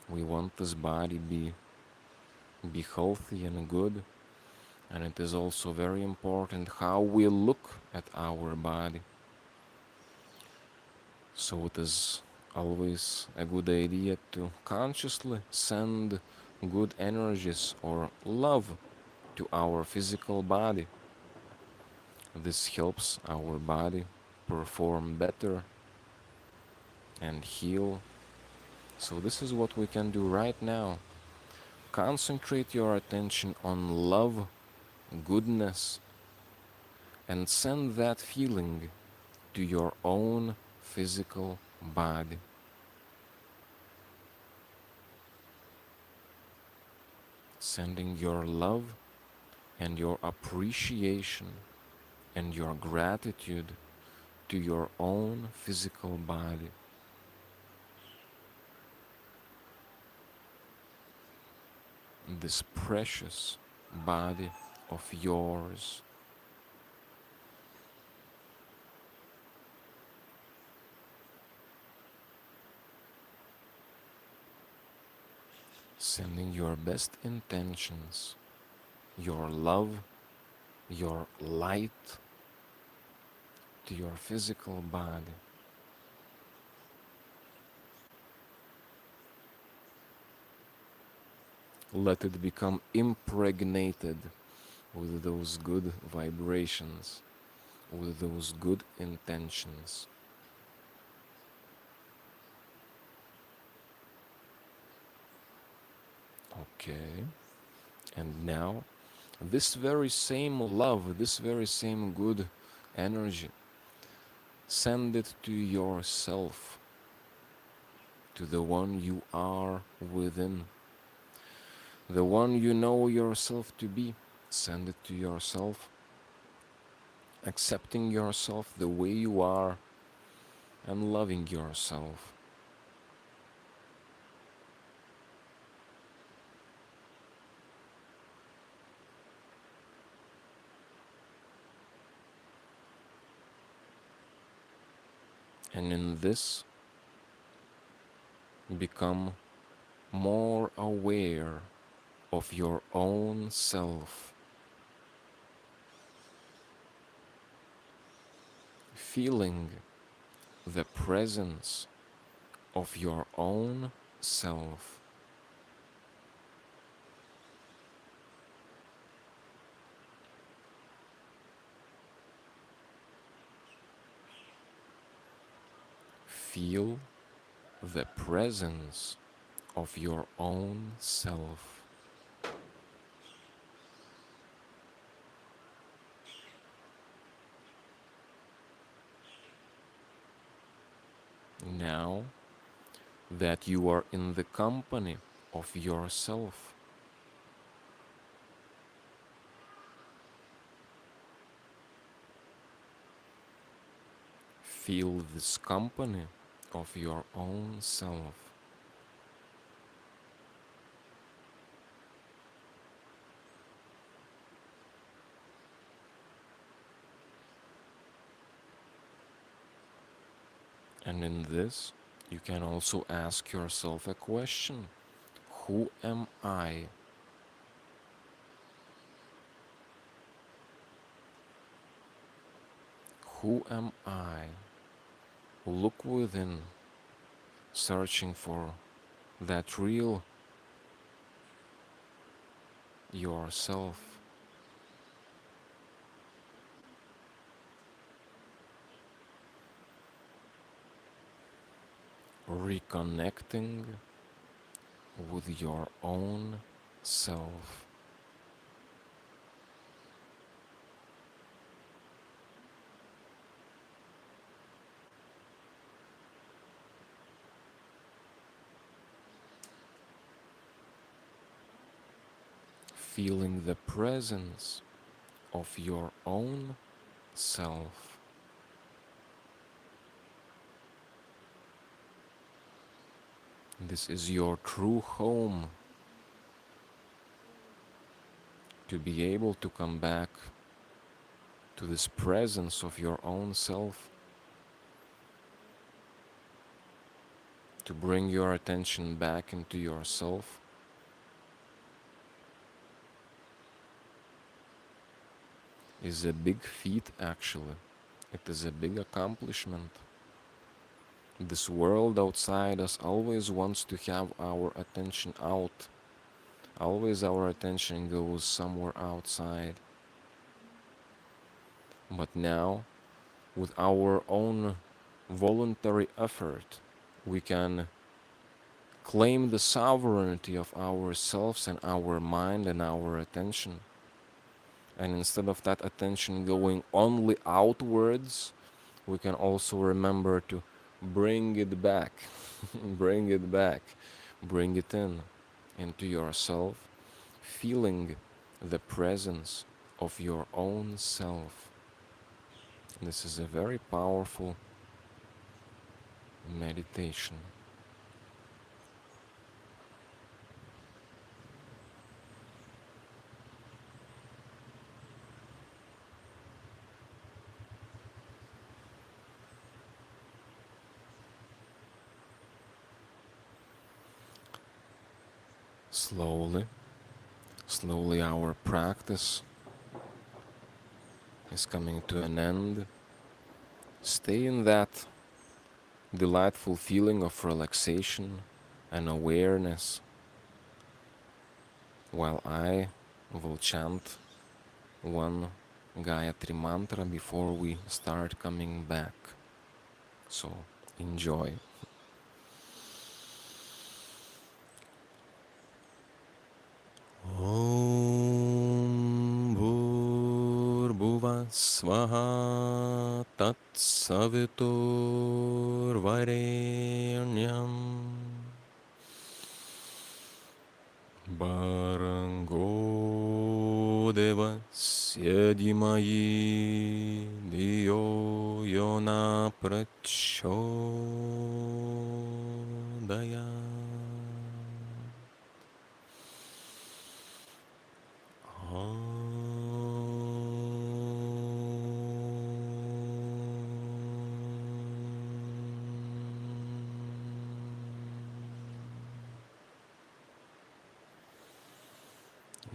Speaker 1: We want this body be healthy and good, and it is also very important how we look at our body. So it is always a good idea to consciously send good energies or love to our physical body. This helps our body perform better and heal. So this is what we can do right now. Concentrate your attention on love, goodness, and send that feeling to your own physical body. Sending your love and your appreciation and your gratitude to your own physical body. This precious body of yours. Sending your best intentions, your love, your light to your physical body. Let it become impregnated with those good vibrations, with those good intentions. Okay, and now this very same love, this very same good energy, send it to yourself, to the one you are within, the one you know yourself to be. Send it to yourself, accepting yourself the way you are and loving yourself. And in this, become more aware of your own self, feeling the presence of your own self. Feel the presence of your own self. Now that you are in the company of yourself, feel this company of your own self. And in this, you can also ask yourself a question. Who am I? Who am I? Look within, searching for that real yourself. Reconnecting with your own self. feeling the presence of your own self. This is your true home. To be able to come back to this presence of your own self, to bring your attention back into yourself, is a big feat actually. It is a big accomplishment. This world outside us always wants to have our attention out. Always our attention goes somewhere outside. But now, with our own voluntary effort, we can claim the sovereignty of ourselves and our mind and our attention. And instead of that attention going only outwards, we can also remember to bring it back, bring it back, bring it in into yourself, feeling the presence of your own self. This is a very powerful meditation. Slowly, slowly our practice is coming to an end. Stay in that delightful feeling of relaxation and awareness while I will chant one Gayatri mantra before we start coming back. So enjoy. Om Bhurбhuvah Swaha Tat Savitur Varenyam Bharango Devasya Dhimahi Dhiyo Yona Prachodayat.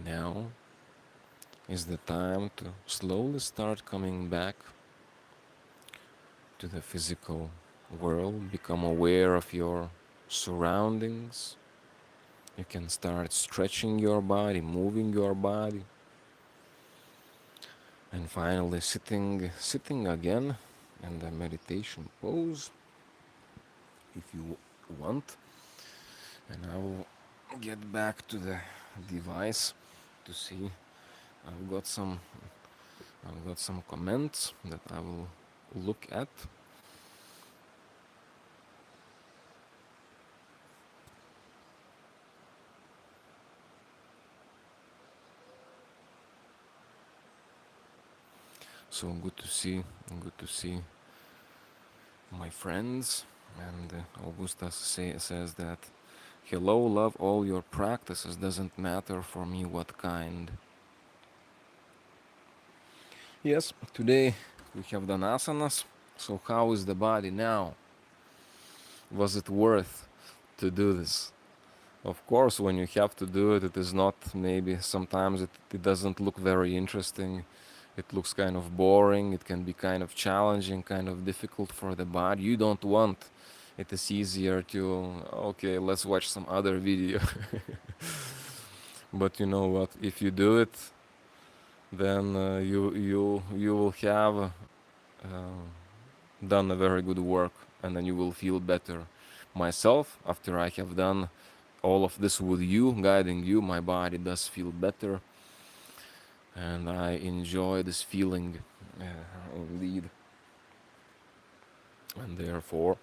Speaker 1: Now is the time to slowly start coming back to the physical world, become aware of your surroundings. You can start stretching your body, moving your body, and finally sitting again in the meditation pose if you want. And I will get back to the device to see. I've got some comments that I will look at. So good to see my friends. And Augustus says that, hello, love all your practices, doesn't matter for me what kind. Yes, today we have done asanas. So how is the body now? Was it worth to do this? Of course, when you have to do it, it is not, maybe sometimes it doesn't look very interesting. It looks kind of boring. It can be kind of challenging, kind of difficult for the body. You don't want. It is easier to, okay, let's watch some other video. But you know what? If you do it, then you will have done a very good work, and then you will feel better. Myself, after I have done all of this with you, guiding you, my body does feel better, and I enjoy this feeling indeed. And therefore,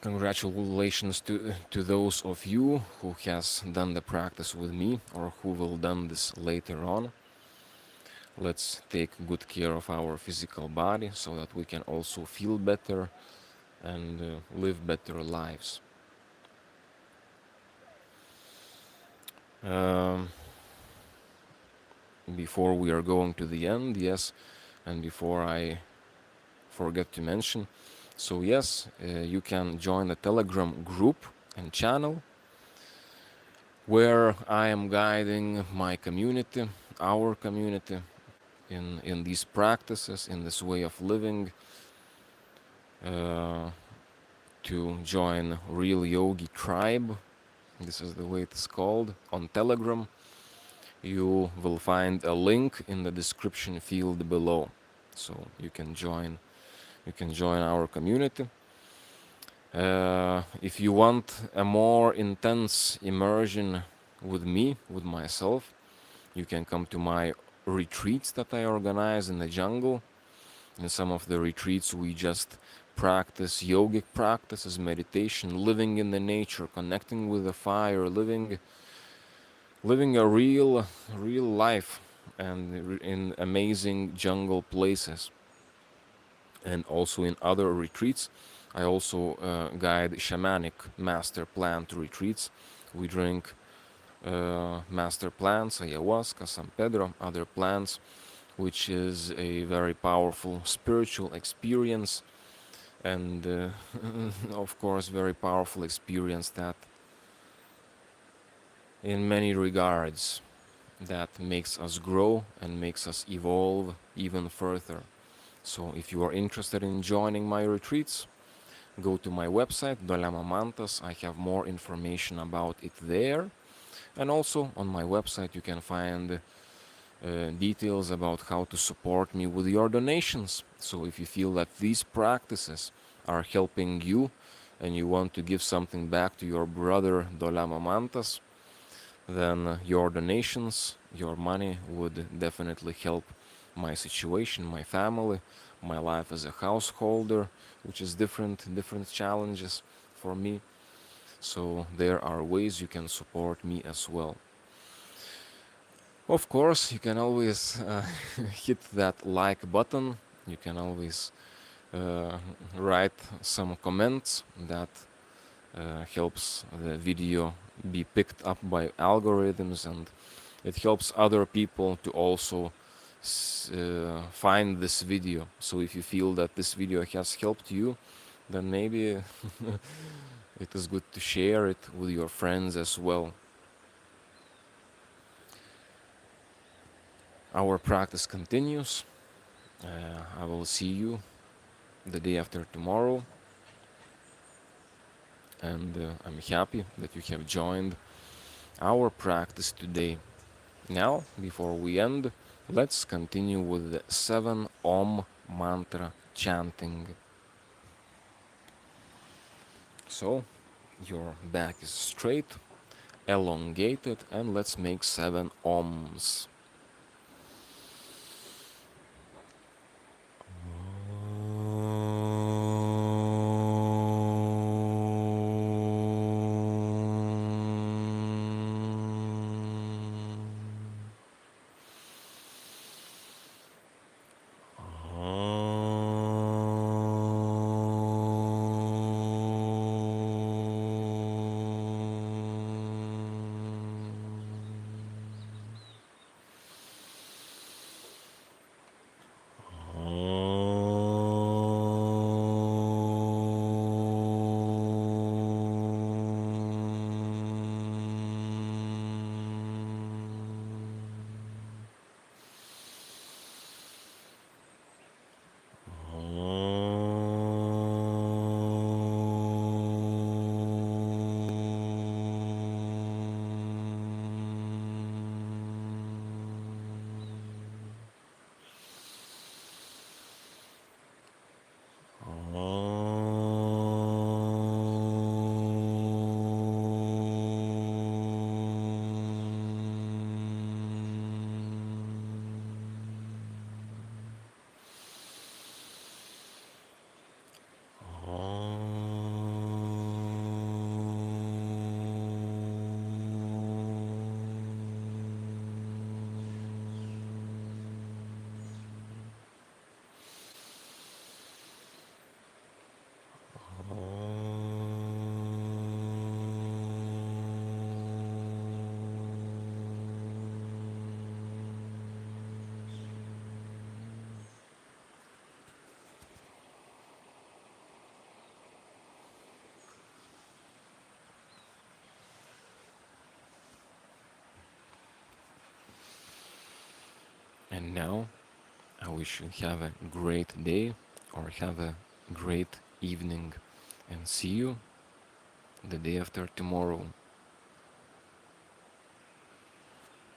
Speaker 1: Congratulations to those of you who has done the practice with me or who will done this later on. Let's take good care of our physical body so that we can also feel better and live better lives. Um, Before we are going to the end, yes, and before I forget to mention, so yes, you can join the Telegram group and channel where I am guiding my community, our community, in these practices, in this way of living, uh, to join Real Yogi Tribe. This is the way it's called on Telegram. You will find a link in the description field below, so you can join. You can join our community. If you want a more intense immersion with me, with myself, you can come to my retreats that I organize in the jungle. In some of the retreats, we just practice yogic practices, meditation, living in the nature, connecting with the fire, living a real life, and in amazing jungle places. And also in other retreats, I also guide shamanic master plant retreats. We drink master plants, ayahuasca, San Pedro, other plants, which is a very powerful spiritual experience, and of course very powerful experience that in many regards that makes us grow and makes us evolve even further. So if you are interested in joining my retreats, go to my website Dolamamantas. I have more information about it there, and also on my website you can find details about how to support me with your donations. So if you feel that these practices are helping you and you want to give something back to your brother Dolamamantas, then your donations, your money would definitely help my situation, my family, my life as a householder, which is different challenges for me. So there are ways you can support me as well. Of course, you can always hit that like button. You can always uh, write some comments that helps the video be picked up by algorithms, and it helps other people to also find this video. So if you feel that this video has helped you, then maybe it is good to share it with your friends as well. Our practice continues. I will see you the day after tomorrow, and I'm happy that you have joined our practice today. Now, before we end, let's continue with the 7 Om mantra chanting. So, your back is straight, elongated, and let's make 7 Oms. now I wish you have a great day or have a great evening, and see you the day after tomorrow.